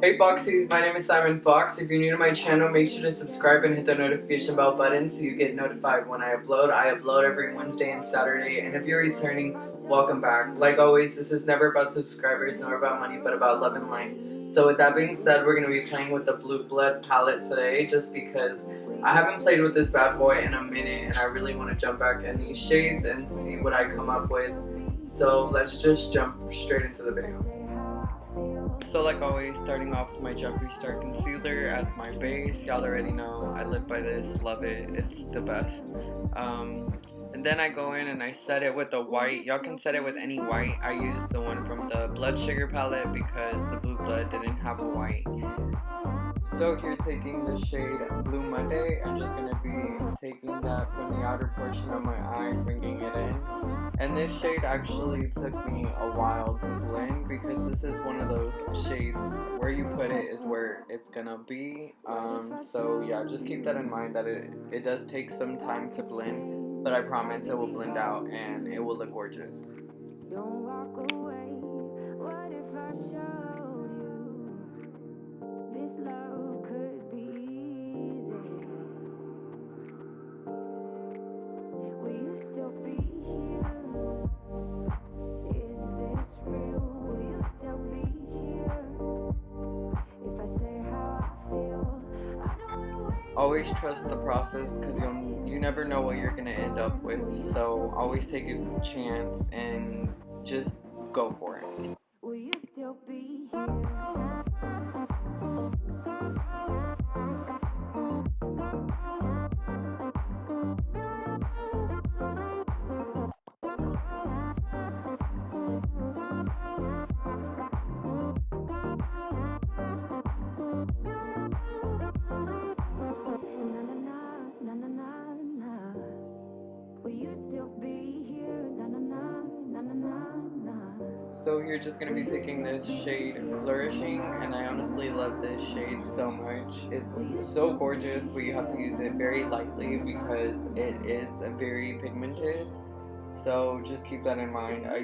Hey Foxies, my name is Simon Fox. If you're new to my channel, make sure to subscribe and hit the notification bell button so you get notified when I upload. I upload every Wednesday and Saturday, and if you're returning, welcome back. Like always, this is never about subscribers nor about money, but about love and light. So with that being said, we're going to be playing with the Blue Blood palette today, just because I haven't played with this bad boy in a minute, and I really want to jump back in these shades and see what I come up with. So let's just jump straight into the video. So like always, starting off with my Jeffree Star Concealer as my base. Y'all already know I live by this, love it, it's the best. And then I go in and I set it with a white. Y'all can set it with any white. I used the one from the Blood Sugar palette because the Blue Blood didn't have a white. So here, taking the shade Blue Monday, I'm just going to be taking that from the outer portion of my eye, bringing it in. And this shade actually took me a while to blend because this is one of those shades where you put it is where it's going to be. So yeah, just keep that in mind that it does take some time to blend, but I promise it will blend out and it will look gorgeous. Don't walk away. What if I showed you this love could be easy? Will you still be here? Is this real? Will you still be here? If I say how I feel, I don't wanna wait. Always trust the process because you never know what you're gonna end up with. So always take a chance and just go for it. Will you still be here? So you're just going to be taking this shade Flourishing, and I honestly love this shade so much. It's so gorgeous, but you have to use it very lightly because it is very pigmented. So just keep that in mind. I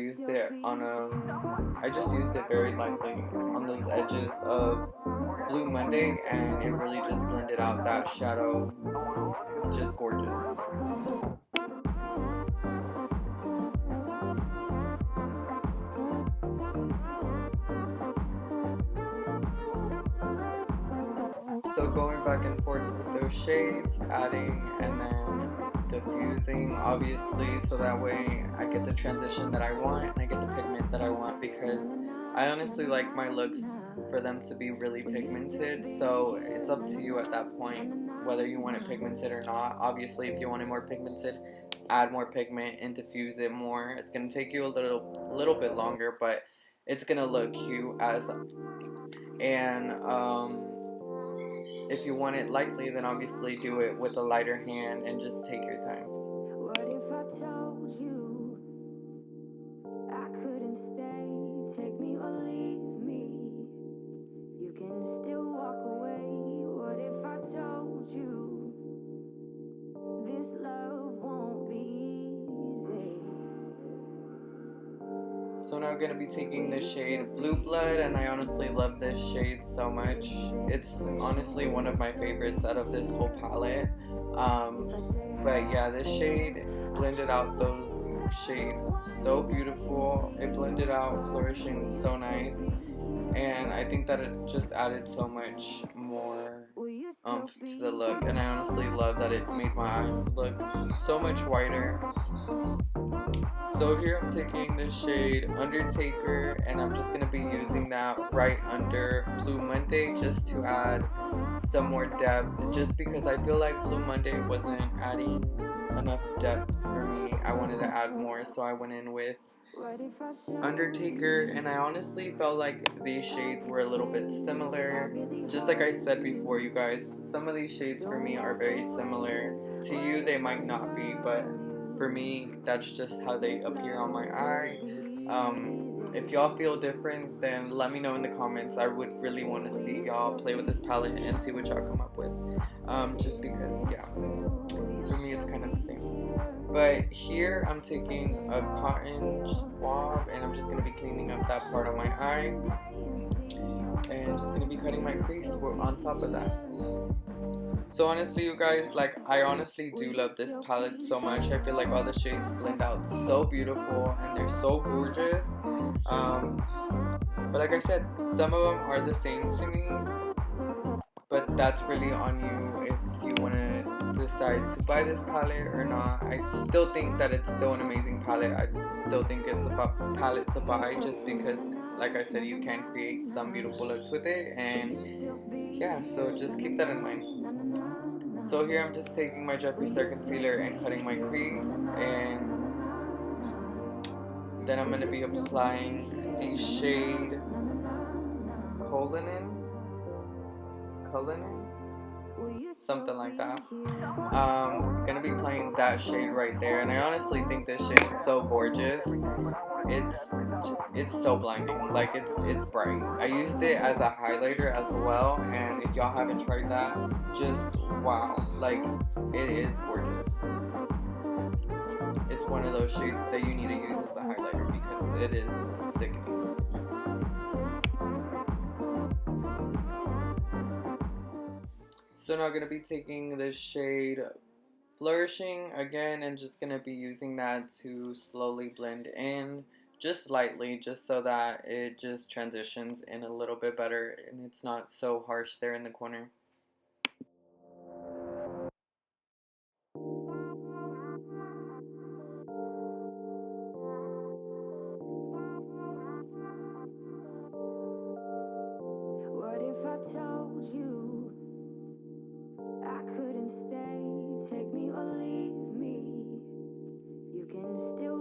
just used it very lightly on those edges of Blue Monday, and it really just blended out that shadow. Just gorgeous. So going back and forth with those shades, adding and then diffusing, obviously, so that way I get the transition that I want and I get the pigment that I want, because I honestly like my looks for them to be really pigmented. So it's up to you at that point whether you want it pigmented or not. Obviously, if you want it more pigmented, add more pigment and diffuse it more. It's going to take you a little bit longer, but it's going to look cute if you want it lightly, then obviously do it with a lighter hand and just take your time. What if I told you I couldn't stay? Take me or leave me. You can still walk away. What if I told you this love won't be easy? So now I'm going to be taking the shade Blue Blood, and I honestly love this shade so much. It's honestly one of my favorites out of this whole palette. But yeah, this shade blended out those shades so beautiful. It blended out Flourishing so nice, and I think that it just added so much more to the look, and I honestly love that it made my eyes look so much whiter. So here I'm taking the shade Undertaker, and I'm just going to be using that right under Blue Monday just to add some more depth, just because I feel like Blue Monday wasn't adding enough depth for me. I wanted to add more, so I went in with Undertaker, and I honestly felt like these shades were a little bit similar. Just like I said before, you guys, some of these shades for me are very similar. To you, they might not be, but for me, that's just how they appear on my eye. If y'all feel different, then let me know in the comments. I would really want to see y'all play with this palette and see what y'all come up with. Just because, yeah, for me it's kind of the same. But here I'm taking a cotton swab and I'm just going to be cleaning up that part of my eye. And just going to be cutting my crease on top of that. So honestly, you guys, like, I honestly do love this palette so much. I feel like all the shades blend out so beautiful and they're so gorgeous. But like I said, some of them are the same to me, but that's really on you if you want to decide to buy this palette or not. I still think that it's still an amazing palette. I still think it's a palette to buy just because, like I said, you can create some beautiful looks with it. And yeah, so just keep that in mind. So here I'm just taking my Jeffree Star Concealer and cutting my crease, and then I'm going to be applying the shade Cullinan, something like that. Gonna be applying that shade right there, and I honestly think this shade is so gorgeous. It's so blinding, like it's bright. I used it as a highlighter as well, and if y'all haven't tried that, just wow, like it is gorgeous. It's one of those shades that you need to use as a highlighter because it is sickening. So now I'm going to be taking this shade Flourishing again and just going to be using that to slowly blend in, just lightly, just so that it just transitions in a little bit better and it's not so harsh there in the corner.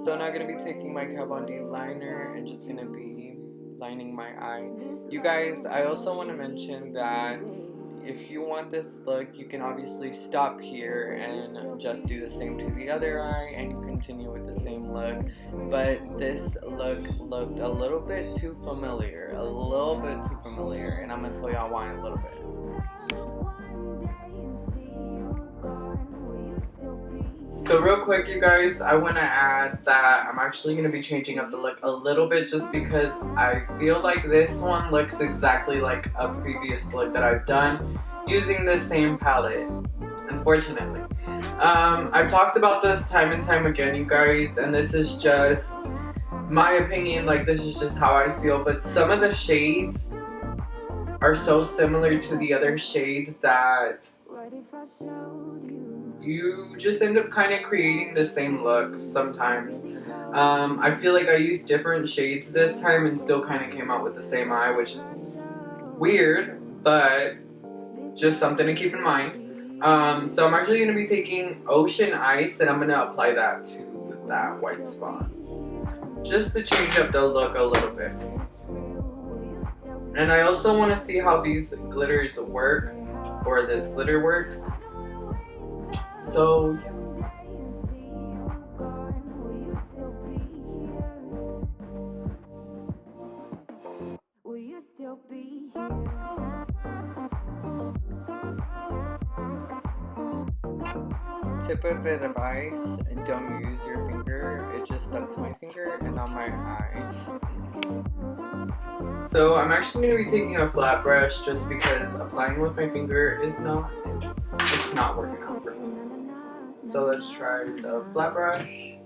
So now I'm going to be taking my Kat Von D liner and just going to be lining my eye. You guys, I also want to mention that if you want this look, you can obviously stop here and just do the same to the other eye and continue with the same look. But this look looked a little bit too familiar, and I'm going to tell y'all why in a little bit. So real quick, you guys, I want to add that I'm actually going to be changing up the look a little bit just because I feel like this one looks exactly like a previous look that I've done using the same palette, unfortunately. I've talked about this time and time again, you guys, and this is just my opinion, like this is just how I feel, but some of the shades are so similar to the other shades that you just end up kind of creating the same look sometimes. I feel like I used different shades this time and still kind of came out with the same eye, which is weird, but just something to keep in mind. So I'm actually going to be taking Ocean Ice and I'm going to apply that to that white spot, just to change up the look a little bit. And I also want to see how these glitters work, or this glitter works. So, tip of advice, don't use your finger. It just stuck to my finger and on my eye. So I'm actually going to be taking a flat brush just because applying with my finger is not working out for me. So let's try the flat brush.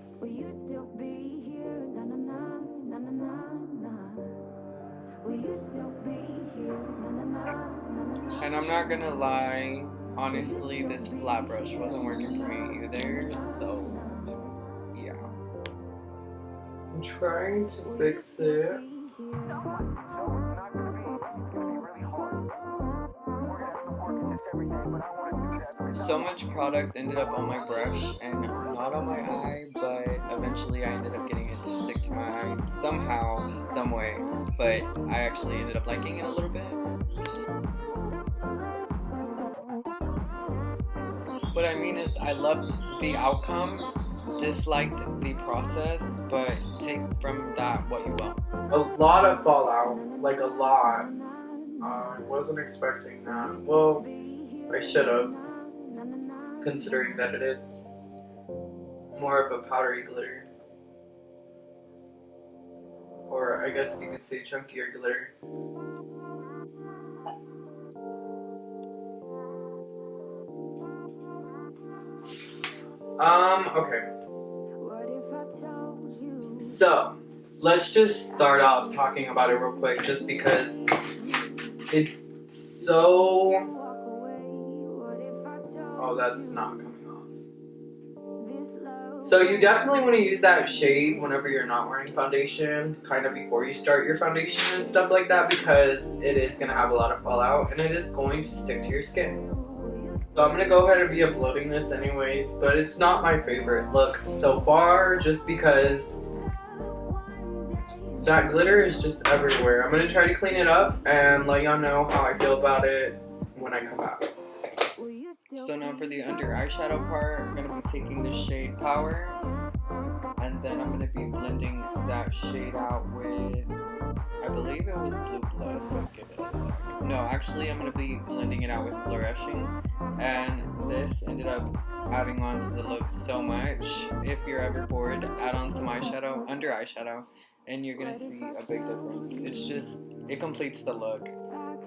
And I'm not gonna lie, honestly, this flat brush wasn't working for me either, so yeah. I'm trying to fix it. So much product ended up on my brush and not on my eye, but eventually I ended up getting it to stick to my eye somehow, some way, but I actually ended up liking it a little bit. What I mean is I loved the outcome, disliked the process, but take from that what you will. A lot of fallout, like a lot. I wasn't expecting that. Well, I should have, considering that it is more of a powdery glitter. Or I guess you could say chunkier glitter. Okay. So, let's just start off talking about it real quick just because it's so... Oh, that's not coming off. So you definitely want to use that shade whenever you're not wearing foundation, kind of before you start your foundation and stuff like that, because it is going to have a lot of fallout and it is going to stick to your skin. So I'm going to go ahead and be uploading this anyways, but it's not my favorite look so far just because that glitter is just everywhere. I'm going to try to clean it up and let y'all know how I feel about it when I come back. So now for the under eyeshadow part, I'm going to be taking the shade Power, and then I'm going to be blending that shade out with, I believe it was Blue Blood, but give it a sec. No, actually I'm going to be blending it out with Flourishing, and this ended up adding on to the look so much. If you're ever bored, add on some eyeshadow, under eyeshadow, and you're going to see a big difference. It's just, it completes the look.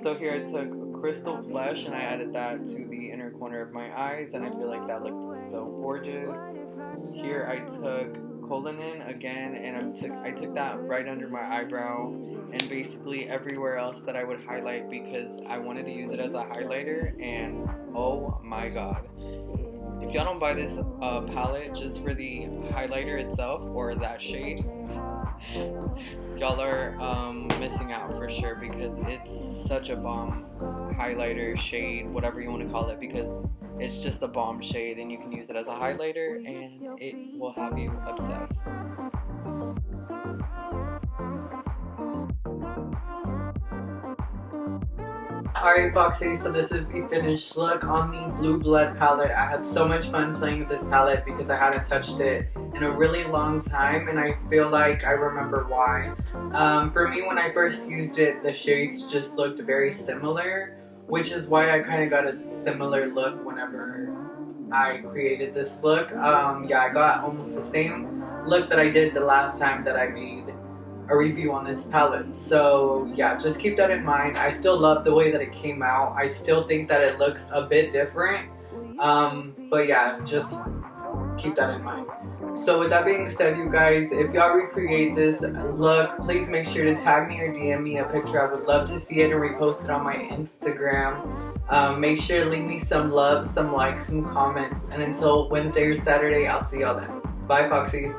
So here I took Crystal Flesh and I added that to the inner corner of my eyes, and I feel like that looked so gorgeous. Here I took Colinin again, and I took that right under my eyebrow and basically everywhere else that I would highlight because I wanted to use it as a highlighter, and oh my god. If y'all don't buy this palette just for the highlighter itself or that shade, y'all are missing out for sure, because it's such a bomb highlighter shade, whatever you want to call it, because it's just a bomb shade and you can use it as a highlighter and it will have you obsessed. Alright Foxies, so this is the finished look on the Blue Blood palette. I had so much fun playing with this palette because I hadn't touched it in a really long time, and I feel like I remember why. For me, when I first used it, the shades just looked very similar, which is why I kind of got a similar look whenever I created this look. Yeah, I got almost the same look that I did the last time that I made a review on this palette. So yeah, just keep that in mind. I still love the way that it came out. I still think that it looks a bit different. But yeah, just keep that in mind. So with that being said, you guys, if y'all recreate this look, please make sure to tag me or DM me a picture. I would love to see it and repost it on my Instagram. Make sure to leave me some love, some likes, some comments. And until Wednesday or Saturday, I'll see y'all then. Bye, Foxies.